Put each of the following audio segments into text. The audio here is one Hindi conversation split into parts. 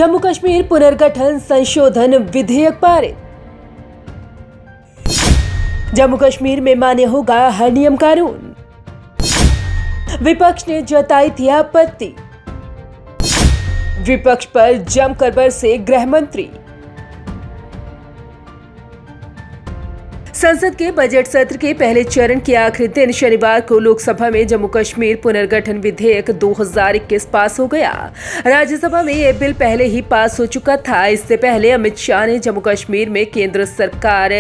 जम्मू कश्मीर पुनर्गठन संशोधन विधेयक पारित। जम्मू कश्मीर में मान्य होगा हर नियम कानून। विपक्ष ने जताई थी आपत्ति। विपक्ष पर जमकर बरसे गृह मंत्री। संसद के बजट सत्र के पहले चरण के आखिरी दिन शनिवार को लोकसभा में जम्मू कश्मीर पुनर्गठन विधेयक 2021 पास हो गया। राज्यसभा में यह बिल पहले ही पास हो चुका था। इससे पहले अमित शाह ने जम्मू कश्मीर में केंद्र सरकार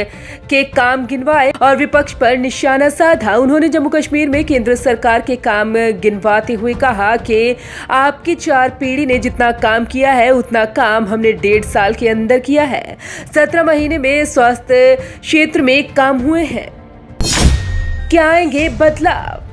के काम गिनवाए और विपक्ष पर निशाना साधा। उन्होंने जम्मू कश्मीर में केंद्र सरकार के काम गिनवाते हुए कहा कि आपकी 4 पीढ़ी ने जितना काम किया है उतना काम हमने 1.5 साल के अंदर किया है। 17 महीने में स्वास्थ्य क्षेत्र में काम हुए हैं। क्या आएंगे बदलाव?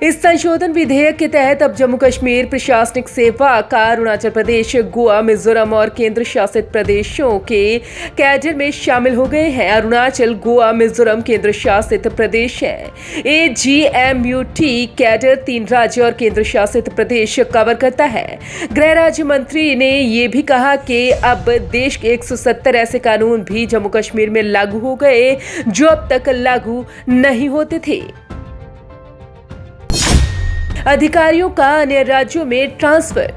इस संशोधन विधेयक के तहत अब जम्मू कश्मीर प्रशासनिक सेवा का अरुणाचल प्रदेश, गोवा, मिजोरम और केंद्र शासित प्रदेशों के कैडर में शामिल हो गए हैं। अरुणाचल, गोवा, मिजोरम केंद्र शासित प्रदेश है। AGMUT कैडर 3 राज्य और केंद्र शासित प्रदेश कवर करता है। गृह राज्य मंत्री ने यह भी कहा कि अब देश के 170 ऐसे कानून भी जम्मू कश्मीर में लागू हो गए जो अब तक लागू नहीं होते थे। अधिकारियों का अन्य राज्यों में ट्रांसफर।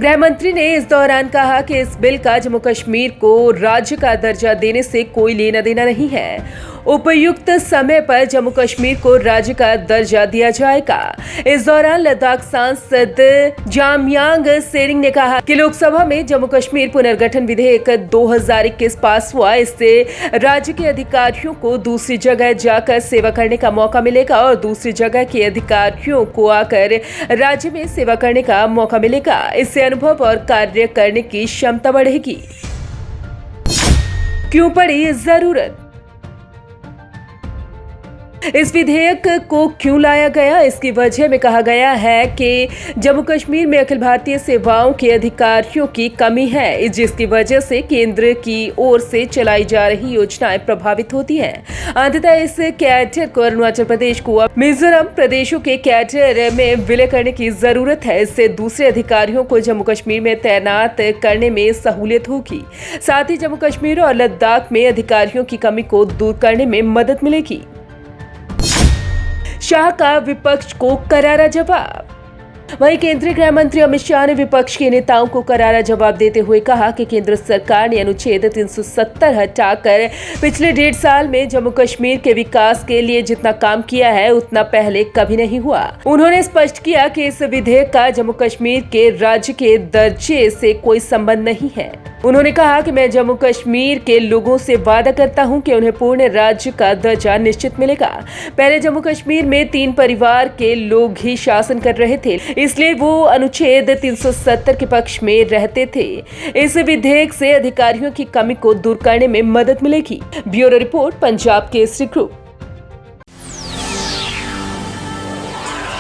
गृह मंत्री ने इस दौरान कहा कि इस बिल का जम्मू कश्मीर को राज्य का दर्जा देने से कोई लेना देना नहीं है। उपयुक्त समय पर जम्मू कश्मीर को राज्य का दर्जा दिया जाएगा। इस दौरान लद्दाख सांसद जामयांग सेरिंग ने कहा कि लोकसभा में जम्मू कश्मीर पुनर्गठन विधेयक 2021 पास हुआ। इससे राज्य के अधिकारियों को दूसरी जगह जाकर सेवा करने का मौका मिलेगा और दूसरी जगह के अधिकारियों को आकर राज्य में सेवा करने का मौका मिलेगा। इससे अनुभव और कार्य करने की क्षमता बढ़ेगी। क्यों पड़ी जरूरत? इस विधेयक को क्यों लाया गया? इसकी वजह में कहा गया है कि जम्मू कश्मीर में अखिल भारतीय सेवाओं के अधिकारियों की कमी है, जिसकी वजह से केंद्र की ओर से चलाई जा रही योजनाएं प्रभावित होती हैं। अंततः इस कैडर को अरुणाचल प्रदेश, गोवा, मिजोरम प्रदेशों के कैडर में विलय करने की जरूरत है। इससे दूसरे अधिकारियों को जम्मू कश्मीर में तैनात करने में सहूलियत होगी। साथ ही जम्मू कश्मीर और लद्दाख में अधिकारियों की कमी को दूर करने में मदद मिलेगी। शाह का विपक्ष को करारा जवाब। वहीं केंद्रीय गृह मंत्री अमित शाह ने विपक्ष के नेताओं को करारा जवाब देते हुए कहा कि केंद्र सरकार ने अनुच्छेद 370 हटाकर पिछले 1.5 साल में जम्मू कश्मीर के विकास के लिए जितना काम किया है उतना पहले कभी नहीं हुआ। उन्होंने स्पष्ट किया कि इस विधेयक का जम्मू कश्मीर के राज्य के दर्जे से कोई संबंध नहीं है। उन्होंने कहा कि मैं जम्मू कश्मीर के लोगों से वादा करता हूं कि उन्हें पूर्ण राज्य का दर्जा निश्चित मिलेगा। पहले जम्मू कश्मीर में 3 परिवार के लोग ही शासन कर रहे थे, इसलिए वो अनुच्छेद 370 के पक्ष में रहते थे। इस विधेयक से अधिकारियों की कमी को दूर करने में मदद मिलेगी। Bureau report, Punjab Kesari group.